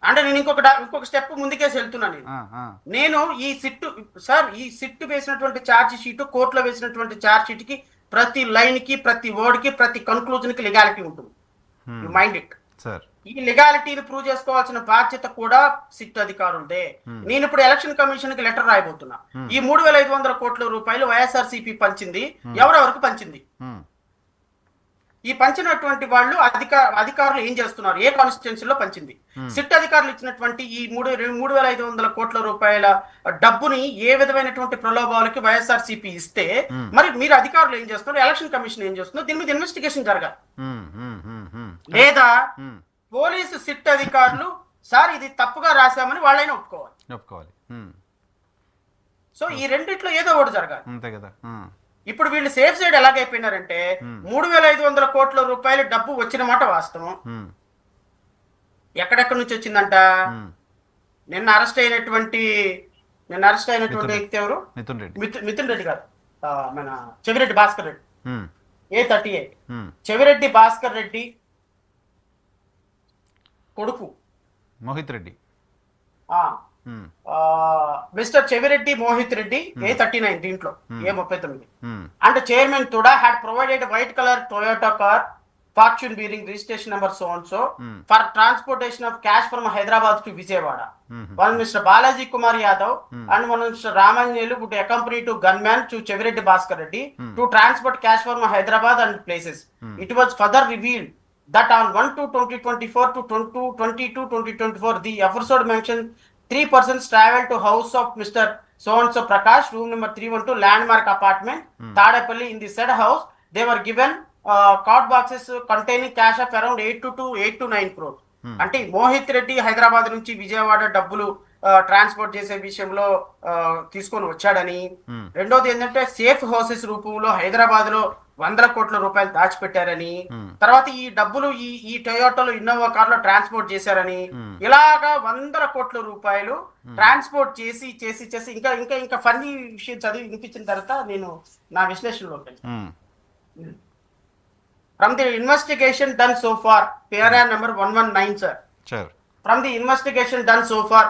అంటే నేను ఇంకొక స్టెప్ ముందుకేసి వెళ్తున్నా నేను ఈ సిట్టు సార్ ఈ సిట్టు వేసినటువంటి ఛార్జ్ షీట్ కోర్టులో వేసినటువంటి ఛార్జ్ షీట్ కి ప్రతి లైన్ కి ప్రతి వర్డ్ కి ప్రతి కన్క్లూజన్ కి లీగాలిటీ ఉంటుంది. You mind it sir. ఈ లీగాలిటీని ప్రూవ్ చేసుకోవాల్సిన బాధ్యత కూడా సిట్ అధికారులదే. నేను ఇప్పుడు ఎలక్షన్ కమిషన్ కి లెటర్ రాయబోతున్నా. ఈ 3,500 కోట్ల రూపాయలు వైఎస్ఆర్సీపీ పంచింది, ఎవరెవరికి పంచింది, ఈ పంచినటువంటి వాళ్ళు అధికారులు ఏం చేస్తున్నారు, ఏ కాన్స్టిట్యున్సీలో పంచింది, సిట్ అధికారులు ఇచ్చినటువంటి ఈ 3,500 కోట్ల రూపాయల డబ్బుని ఏ విధమైనటువంటి ప్రలోభాలకి వైఎస్ఆర్సీపీ ఇస్తే మరి మీరు అధికారులు ఏం చేస్తున్నారు, ఎలక్షన్ కమిషన్ ఏం చేస్తున్నారు, దీని మీద ఇన్వెస్టిగేషన్ జరగాలి. లేదా పోలీసు సిట్ అధికారులు సార్ ఇది తప్పుగా రాశామని వాళ్ళైనా ఒప్పుకోవాలి. సో ఈ రెండిట్లో ఏదో ఒకటి జరగాలి, అంతే కదా. ఇప్పుడు వీళ్ళు సేఫ్ సైడ్ ఎలాగైపోయినారంటే 3,500 కోట్ల రూపాయలు డబ్బు వచ్చిన మాట వాస్తవం. ఎక్కడెక్కడి నుంచి వచ్చిందంట, నిన్న అరెస్ట్ అయినటువంటి వ్యక్తి ఎవరు, మిథున్ రెడ్డి గారు, మన చెవిరెడ్డి భాస్కర్ రెడ్డి, A38 చెవిరెడ్డి భాస్కర్ రెడ్డి కొడుకు మోహిత్ రెడ్డి, మిస్టర్ చెవిరెడ్డి మోహిత్ రెడ్డి, A39 దీంట్లో A39, and chairman Tuda had provided a white color Toyota car fortune bearing registration number so and so for transportation of cash from Hyderabad to Vijayawada. One Mr. Balaji Kumar Yadav and one Mr. Ramanjelu would accompany to gunman to Chevireddy Bhaskar Reddy to transport cash from Hyderabad and places. It was further revealed that on 1/2/2024 to 2/22/2024 the aforesaid mentioned 3 persons traveled to house of Mr. So-and-so Prakash, room number 312, landmark apartment, Tadapalli. In the said house, they were given card boxes containing cash of around 8 to 9 crores. అంటే మోహిత్ రెడ్డి హైదరాబాద్ నుంచి విజయవాడ డబ్బులు transport చేసే విషయంలో తీసుకొని వచ్చాడని, రెండోది ఏంటంటే safe houses రూపంలో హైదరాబాద్ లో 100 కోట్ల రూపాయలు దాచిపెట్టారని, తర్వాత ఈ డబ్బులు ఈ టొయోటాలో ఇన్నోవా కార్ లో ట్రాన్స్పోర్ట్ చేశారని, ఇలాగా 100 కోట్ల రూపాయలు ట్రాన్స్పోర్ట్ చేసి చేసి చేసి ఇంకా ఇంకా ఇంకా ఫన్నీ విషయం చదివి వినిపించిన తర్వాత నేను నా విశ్లేషణలోకి వెళ్ళాను. From the investigation done so far, para number 119, sir. Sure. From the investigation done so far,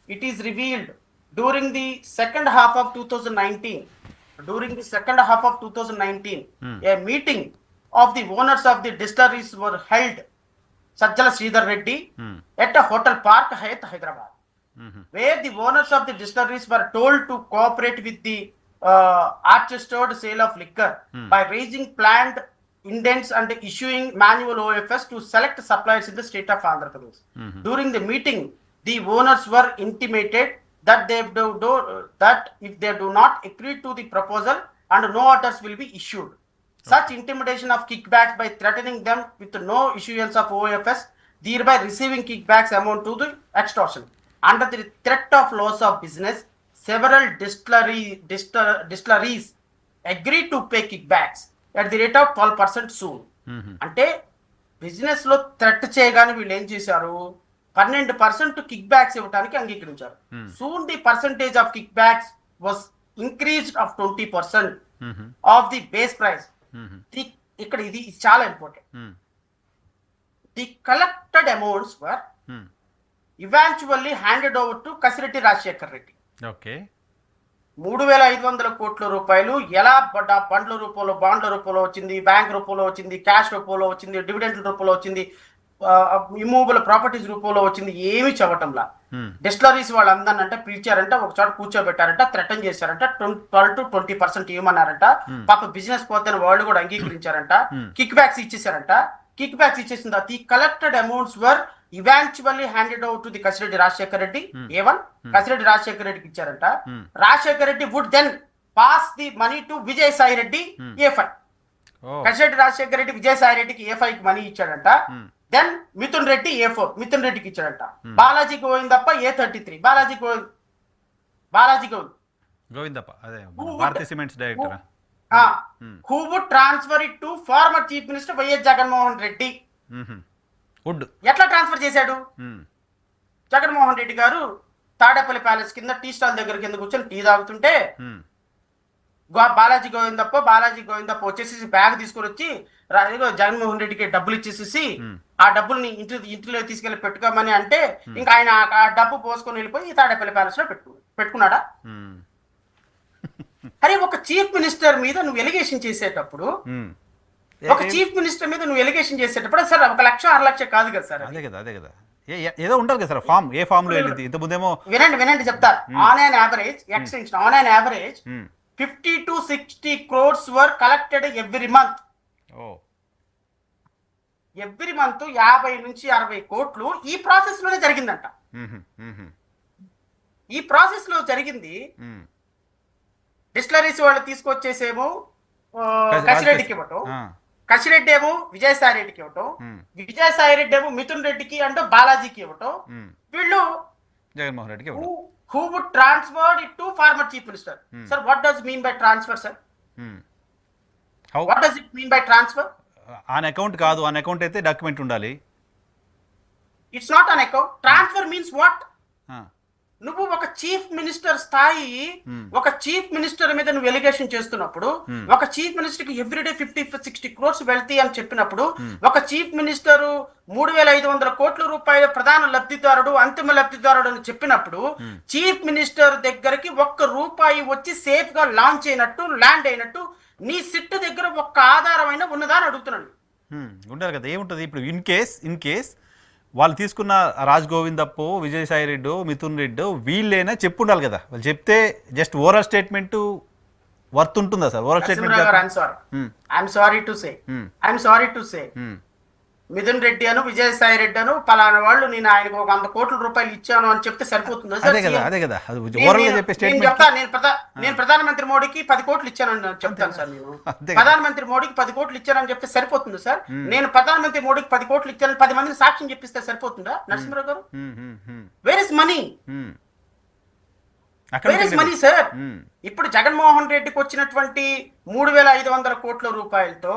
it is revealed during the second half of 2019, a meeting of the owners of the distilleries were held, Sajjala Sridhar Reddy, at a hotel Park Hyatt, Hyderabad, where the owners of the distilleries were told to cooperate with the orchestrated sale of liquor by raising planned indents and issuing manual OFS to select suppliers in the state of Andhra Pradesh. During the meeting, the owners were intimated that that if they do not agree to the proposal and no orders will be issued. Such intimidation of kickbacks by threatening them with no issuance of OFS, thereby receiving kickbacks amount to the extortion. Under the threat of loss of business, several distilleries agreed to pay kickbacks at the rate of 12% soon. అంటే business లో threat చేయగానే వీళ్ళు ఏం చేశారు, 12% kick backs ఇవ్వడానికి అంగీకరించారు. Soon the percentage of kick backs was increased of 20% of the base price. ఇక్కడ ఇది చాలా important. The collected amounts were eventually handed over to Kasireddy Rajasekhar Reddy. Okay, 3,500 కోట్ల రూపాయలు ఎలా బండ్ల రూపంలో, బాండ్ల రూపంలో వచ్చింది, బ్యాంక్ రూపంలో వచ్చింది, క్యాష్ రూపంలో వచ్చింది, డివిడెంట్ల రూపంలో వచ్చింది, ఇమూవబుల్ ప్రాపర్టీస్ రూపంలో వచ్చింది, ఏమి చవటంలా. డిస్టిలరీస్ వాళ్ళందరినీ అంటే పిలిచారంట, ఒక చోట కూర్చోబెట్టారంట, థ్రెటన్ చేశారంట, 12 to 20% ఇవ్వమన్నారంట. పాప బిజినెస్ పోతే వాళ్ళు కూడా అంగీకరించారంట. కిక్ బ్యాక్స్ ఇచ్చేసారంట. కిక్ బ్యాక్స్ ఇచ్చేసిన తర్వాత ఈ collected amounts were eventually handed over to the Kasireddy Rajasekhar Reddy. A1 Kasireddy Rajasekhar రెడ్డికి ఇచ్చారంట. Rajasekhar Reddy would then pass the money to Vijayasai Reddy A5. Kasireddy Rajasekhar Reddy Vijayasai రెడ్డికి A5 కి మనీ ఇచ్చాడంట. దెన్ మిథున్ రెడ్డి A4 మిథున్ రెడ్డికి ఇచ్చాడంట. బాలాజీ గోవిందప్ప A33 బాలాజీ గోవిందప్ప అదే Bharatiya cements director. who would transfer it to former chief minister YS Jaganmohan Reddy. ఎట్లా transfer చేశాడు? జగన్మోహన్ రెడ్డి గారు తాడేపల్లి ప్యాలెస్ కింద టీ స్టాల్ దగ్గర కింద కూర్చొని టీ తాగుతుంటే బాలాజీ గోవిందప్ప వచ్చేసి బ్యాగ్ తీసుకొని వచ్చి ఇదిగో జగన్మోహన్ రెడ్డికి డబ్బులు ఇచ్చేసేసి ఆ డబ్బుల్ని ఇంటిలో తీసుకెళ్లి పెట్టుకోమని అంటే ఇంకా ఆయన ఆ డబ్బు పోసుకొని వెళ్ళిపోయి తాడేపల్లి ప్యాలెస్ లో పెట్టుకున్నాడా? అరే ఒక చీఫ్ మినిస్టర్ మీద నువ్వు ఎలిగేషన్ చేసేటప్పుడు సార్ 1 లక్ష 6 లక్ష కాదు కదా సార్. అదే కదా ఏదో ఉంటారు కదా సార్ ఫామ్. ఏ ఫామ్ లో వెళ్ళింది ఇంత ముందేమో. వినండి చెప్తా. On an average 50 to 60 crores were collected every month. Every month 50 నుంచి 60 కోట్లు ఈ ప్రాసెస్ లోనే జరిగిందంట. ఈ ప్రాసెస్ లో జరిగింది. డిస్టిలరీస్ వాళ్ళు తీసుకొచ్చేసేమో కసిరెడ్డికి ఇవ్వటం, కసిరెడ్డి ఏమో విజయసాయి రెడ్డికి ఇవ్వటం, విజయసాయి రెడ్డి ఏమో మిథున్ రెడ్డికి అంటే బాలాజీకి ఇవ్వటం. వీళ్ళు జగన్మోహన్ రెడ్డికి who would transfer it to former chief minister. Sir, what does mean by transfer, sir? What does it mean by transfer? On account కాదు, ఆన్ అకౌంట్ అయితే డాక్యుమెంట్ ఉండాలి. It's not an account. Transfer means what? నువ్వు ఒక chief minister స్థాయి, ఒక chief minister మీద నువ్వు allegation చేస్తున్నప్పుడు, ఒక చీఫ్ మినిస్టర్ కి ఎవ్రీడే 50-60 crores వెళ్తాయి అని చెప్పినప్పుడు, ఒక చీఫ్ మినిస్టర్ 3,500 కోట్ల రూపాయల ప్రధాన లబ్ధిదారుడు, అంతిమ లబ్ధిదారుడు అని చెప్పినప్పుడు, చీఫ్ మినిస్టర్ దగ్గరికి 1 రూపాయి వచ్చి సేఫ్ గా లాంచ్ అయినట్టు, ల్యాండ్ అయినట్టు నీ సిట్ దగ్గర ఒక్క ఆధారమైన ఉన్నదా అని అడుగుతున్నాను. ఉండాలి కదా. ఏముంటది ఇప్పుడు ఇన్ కేస్ వాళ్ళు తీసుకున్న రాజ్ గోవిందప్పో, విజయసాయి రెడ్డో, మిథున్ రెడ్డో వీళ్ళైనా చెప్పు ఉండాలి కదా. వాళ్ళు చెప్తే జస్ట్ ఓవరాల్ స్టేట్మెంట్ వర్త్ ఉంటుందా sir? Overall statement I'm sorry to say Mithun Reddy అను విజయసాయి రెడ్డి అను పలానా వాళ్ళు నేను ఆయనకు 100 కోట్ల రూపాయలు ఇచ్చాను అని చెప్తే సరిపోతుందా? నేను ప్రధానమంత్రి మోడీకి 10 కోట్లు ఇచ్చానని చెప్తాను సార్. నేను ప్రధానమంత్రి మోడీకి 10 కోట్లు ఇచ్చానని చెప్తే సరిపోతుందా సార్? నేను ప్రధానమంత్రి మోడీకి 10 కోట్లు ఇచ్చానని 10 మందిని సాక్ష్యం చెప్పిస్తే సరిపోతుందా నరసింహరావు గారు? Where is money? Money sir. ఇప్పుడు జగన్మోహన్ రెడ్డికి వచ్చినటువంటి 3,500 కోట్ల రూపాయలతో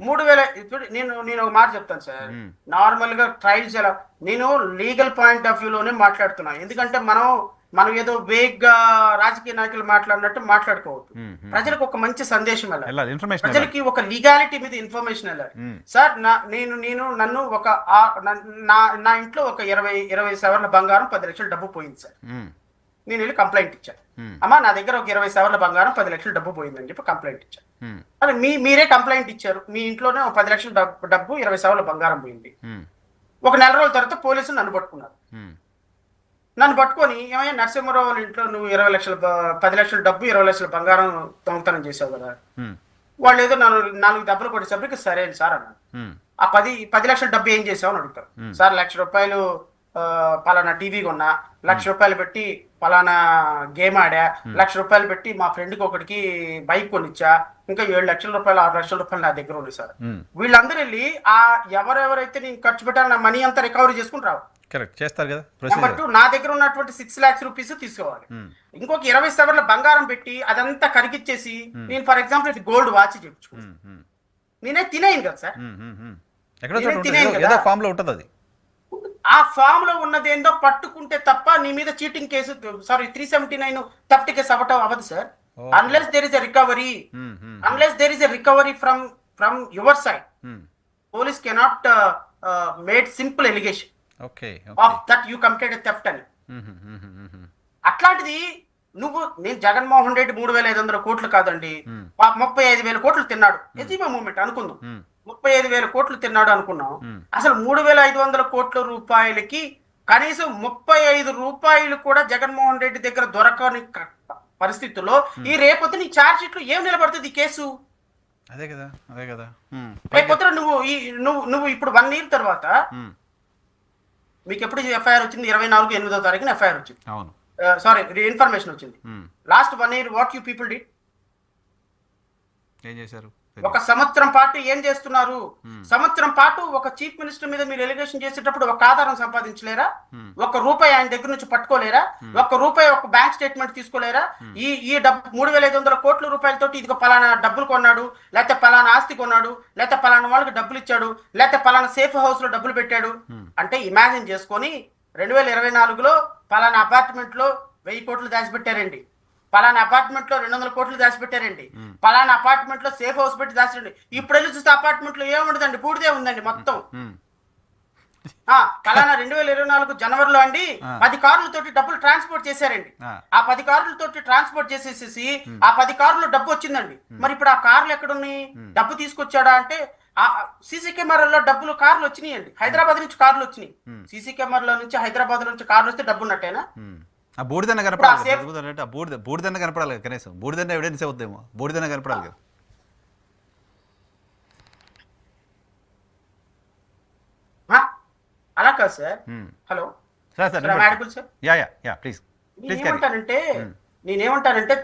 3,000 నేను ఒక మాట చెప్తాను సార్. నార్మల్ గా ట్రయల్స్ ఎలా, నేను లీగల్ పాయింట్ ఆఫ్ వ్యూ లోనే మాట్లాడుతున్నాను. ఎందుకంటే మనం ఏదో వేగ్ గా రాజకీయ నాయకులు మాట్లాడినట్టు మాట్లాడుకోవద్దు. ప్రజలకు ఒక మంచి సందేశం వెళ్ళాలి, ప్రజలకి ఒక లీగాలిటీ మీద ఇన్ఫర్మేషన్ వెళ్ళాలి సార్. నన్ను ఒక నా ఇంట్లో ఒక 20 సవర్ల బంగారం 10 లక్షల డబ్బు పోయింది సార్. నేను వెళ్ళి కంప్లైంట్ ఇచ్చాను. అమ్మా నా దగ్గర ఒక 20 సవర్ల బంగారం 10 లక్షల డబ్బు పోయిందని చెప్పి కంప్లైంట్ ఇచ్చాను. అని మీరే కంప్లైంట్ ఇచ్చారు. మీ ఇంట్లోనే ఒక 10 లక్షల డబ్బు 20 సవర్ల బంగారం పోయింది. ఒక నెల రోజుల తర్వాత పోలీసులు నన్ను పట్టుకున్నారు. నన్ను పట్టుకొని ఏమయ్యా నరసింహారావు వాళ్ళ ఇంట్లో నువ్వు 10 లక్షల డబ్బు 20 లక్షల బంగారం దొంగతనం చేసావు కదా. వాళ్ళు ఏదో 4 దెబ్బలు కొట్టేసరికి సరే సార్ అన్నాను. ఆ 10 లక్షల డబ్బు ఏం చేసావు అని అడుగుతారు. సార్ 1,00,000 రూపాయలు పలానా టీవీ కొన్నా, 1,00,000 రూపాయలు పెట్టి పలానా గేమ్ ఆడా, 1,00,000 రూపాయలు పెట్టి మా ఫ్రెండ్కి ఒకటికి బైక్ కొనిచ్చా, ఇంకా 7 లక్షల రూపాయలు 6 లక్షల రూపాయలు నా దగ్గర ఉంది సార్. వీళ్ళందరూ వెళ్ళి ఆ ఎవరెవరైతే నేను ఖర్చు పెట్టాను నా మనీ అంతా రికవరీ చేసుకుని రావు. చేస్తారు కదా. నెంబర్ 2 నా దగ్గర ఉన్నటువంటి 6 lakhs రూపీస్ తీసుకోవాలి. ఇంకొక 20 సవర్ల బంగారం పెట్టి అదంతా కరిగిచ్చేసి నేను ఫర్ ఎగ్జాంపుల్ గోల్డ్ వాచ్ చేయించుకున్నాను. నేనే తినేయను కదా సార్. ఆ ఫామ్ లో ఉన్నది ఏందో పట్టుకుంటే తప్ప నీ మీద చీటింగ్ కేసు 379 థెఫ్ట్ కేసు అవ్వదు sir. Unless there is a recovery from your side, police cannot made simple allegation of that you committed theft అని. అట్లాంటిది నేను జగన్మోహన్ రెడ్డి 3,500 కోట్లు కాదండి, 35,000 కోట్లు తిన్నాడు. ఎజీమా మూమెంట్ అనుకుందాం, 35,000 కోట్లు తిన్నాడు అనుకున్నాం. అసలు 3,500 కోట్ల రూపాయలకి కనీసం 35 రూపాయలు కూడా జగన్మోహన్ రెడ్డి దగ్గర దొరకని పరిస్థితుల్లో ఈ రేపొద్దు నీ ఛార్జ్ షీట్ లో ఏం నిలబడుతుంది ఈ కేసు? అదే కదా. రేపొద్దు నువ్వు ఇప్పుడు 1 year తర్వాత మీకు ఎప్పుడు ఎఫ్ఐఆర్ వచ్చింది? 24/8వ తారీఖున ఎఫ్ఐఆర్ వచ్చింది. ఇన్ఫర్మేషన్ వచ్చింది. Last 1 year what you people did? ఏం చేశారు? 1 సంవత్సరం పాటు ఏం చేస్తున్నారు? సంవత్సరం పాటు ఒక చీఫ్ మినిస్టర్ మీద మీరు ఎలిగేషన్ చేసేటప్పుడు ఒక ఆధారం సంపాదించలేరా? 1 రూపాయి ఆయన దగ్గర నుంచి పట్టుకోలేరా? 1 రూపాయి ఒక బ్యాంక్ స్టేట్మెంట్ తీసుకోలేరా? ఈ డబ్బు 3,500 కోట్ల రూపాయలతో ఇదిగో పలానా డబ్బులు కొన్నాడు, లేకపోతే పలానా ఆస్తి కొన్నాడు, లేకపోతే పలానా వాళ్ళకి డబ్బులు ఇచ్చాడు, లేకపోతే పలానా సేఫ్ హౌస్ లో డబ్బులు పెట్టాడు అంటే ఇమాజిన్ చేసుకొని 2024లో పలానా అపార్ట్మెంట్ లో 1,000 కోట్లు దాచిపెట్టారండి. పలానా అపార్ట్మెంట్ లో 200 కోట్లు దాచిపెట్టారండి, పలానా అపార్ట్మెంట్ లో సేఫ్ హౌస్ పెట్టి దాచిపెట్టండి. ఇప్పుడు వెళ్ళి చూస్తే అపార్ట్మెంట్ లో ఏముండదండి, బూడిదే ఉందండి మొత్తం. పలానా 2024 జనవరిలో అండి 10 కార్లతోటి డబ్బులు ట్రాన్స్పోర్ట్ చేశారండి. ఆ 10 కార్లతోటి ట్రాన్స్పోర్ట్ చేసేసేసి ఆ 10 కార్లు డబ్బు వచ్చిందండి. మరి ఇప్పుడు ఆ కార్లు ఎక్కడున్నాయి? డబ్బు తీసుకొచ్చాడా అంటే ఆ సీసీ కెమెరాల్లో డబ్బులు కార్లు వచ్చినాయండి. హైదరాబాద్ నుంచి కార్లు వచ్చినాయి. సీసీ కెమెరాలో నుంచి హైదరాబాద్ నుంచి కార్లు వస్తే డబ్బు ఉన్నట్టేనా? ఆ బూడిదన్న కనపడాలి, బూడిదన్న కనపడాలి, కనీసం బూడిదన్న ఎవిడెన్స్ అవుద్దేమో, బూడిదన్న కనపడాలి కదా. అలా కాదు sir. Hello sir sir sir, yeah please. నేనేమంటానంటే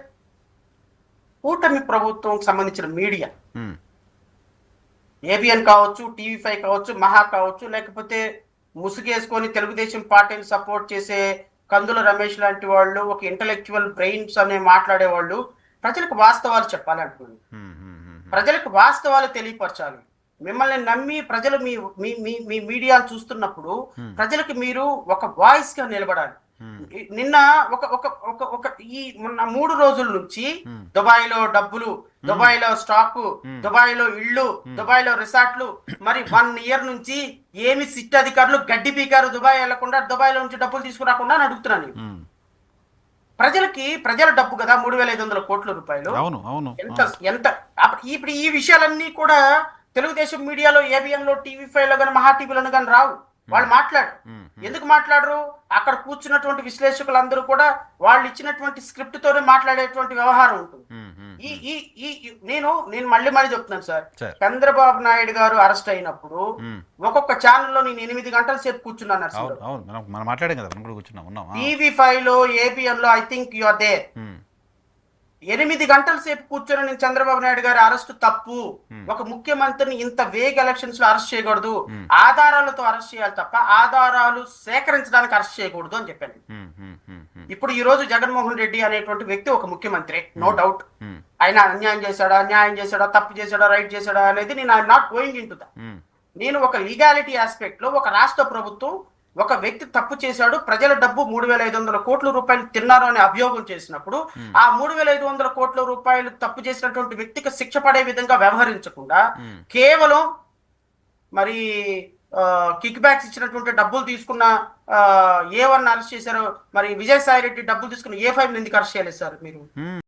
కూటమి ప్రభుత్వం సంబంధించిన మీడియా, ఏబిఎన్ కావచ్చు, టీవీ5 కావచ్చు, మహా కావచ్చు, లేకపోతే ముసుగేసుకొని తెలుగుదేశం పార్టీని సపోర్ట్ చేసే కందుల రమేష్ లాంటి వాళ్ళు, ఒక ఇంటలెక్చువల్ బ్రెయిన్స్ అనే మాట్లాడే వాళ్ళు ప్రజలకు వాస్తవాలు చెప్పాలి అంటున్నాను. ప్రజలకు వాస్తవాలు తెలియపరచాలి. మిమ్మల్ని నమ్మి ప్రజలు మీ మీ మీడియాను చూస్తున్నప్పుడు ప్రజలకు మీరు ఒక వాయిస్ గా నిలబడాలి. నిన్న ఒక ఒక ఒక ఒక ఈ మొన్న 3 రోజుల నుంచి దుబాయ్ లో డబ్బులు, దుబాయ్ లో స్టాక్, దుబాయ్ లో ఇళ్ళు, దుబాయ్ లో రిసార్ట్లు, మరి 1 ఇయర్ నుంచి ఏమి సిట్ అధికారులు గడ్డి పీకారు దుబాయ్ వెళ్లకుండా, దుబాయ్ లో నుంచి డబ్బులు తీసుకురాకుండా అని అడుగుతున్నాను. ప్రజల డబ్బు కదా 3,500 కోట్ల రూపాయలు. ఎంత ఎంత ఇప్పుడు ఈ విషయాలన్నీ కూడా తెలుగుదేశం మీడియాలో, ఏబిఎన్ లో, టీవీ5 లో కానీ, మహా టీవీలో కానీ రావు. వాళ్ళు మాట్లాడు. ఎందుకు మాట్లాడరు? అక్కడ కూర్చున్నటువంటి విశ్లేషకులందరూ కూడా వాళ్ళు ఇచ్చినటువంటి స్క్రిప్ట్ తోనే మాట్లాడేటువంటి వ్యవహారం ఉంటుంది. నేను మళ్ళీ చెప్తున్నాను సార్, చంద్రబాబు నాయుడు గారు అరెస్ట్ అయినప్పుడు ఒక్కొక్క ఛానల్లో నేను 8 గంటల సేపు కూర్చున్నాను. టీవీ5 లో, ఏబిఎన్ లో I think you are there. 8 గంటల సేపు కూర్చొని నేను చంద్రబాబు నాయుడు గారి అరెస్ట్ తప్పు, ఒక ముఖ్యమంత్రిని ఇంత వేగ్ ఎలక్షన్స్ లో అరెస్ట్ చేయకూడదు, ఆధారాలతో అరెస్ట్ చేయాలి తప్ప ఆధారాలు సేకరించడానికి అరెస్ట్ చేయకూడదు అని చెప్పాను. ఇప్పుడు ఈ రోజు జగన్మోహన్ రెడ్డి అనేటువంటి వ్యక్తి ఒక ముఖ్యమంత్రి, నో డౌట్. ఆయన అన్యాయం చేశాడా, న్యాయం చేశాడా, తప్పు చేశాడా, రైట్ చేశాడా అనేది నేను I'm not going in to that. నేను ఒక లీగాలిటీ ఆస్పెక్ట్ లో, ఒక రాష్ట్ర ప్రభుత్వం ఒక వ్యక్తి తప్పు చేశాడు, ప్రజల డబ్బు 3,500 కోట్ల రూపాయలు తిన్నారు అని అభియోగం చేసినప్పుడు ఆ 3,500 కోట్ల రూపాయలు తప్పు చేసినటువంటి వ్యక్తికి శిక్ష పడే విధంగా వ్యవహరించకుండా కేవలం మరి కిక్ బ్యాక్స్ ఇచ్చినటువంటి డబ్బులు తీసుకున్న A1 అరెస్ట్ చేశారు, మరి విజయసాయి రెడ్డి డబ్బులు తీసుకున్న A5 ఎందుకు అరెస్ట్ చేయలేదు సార్ మీరు?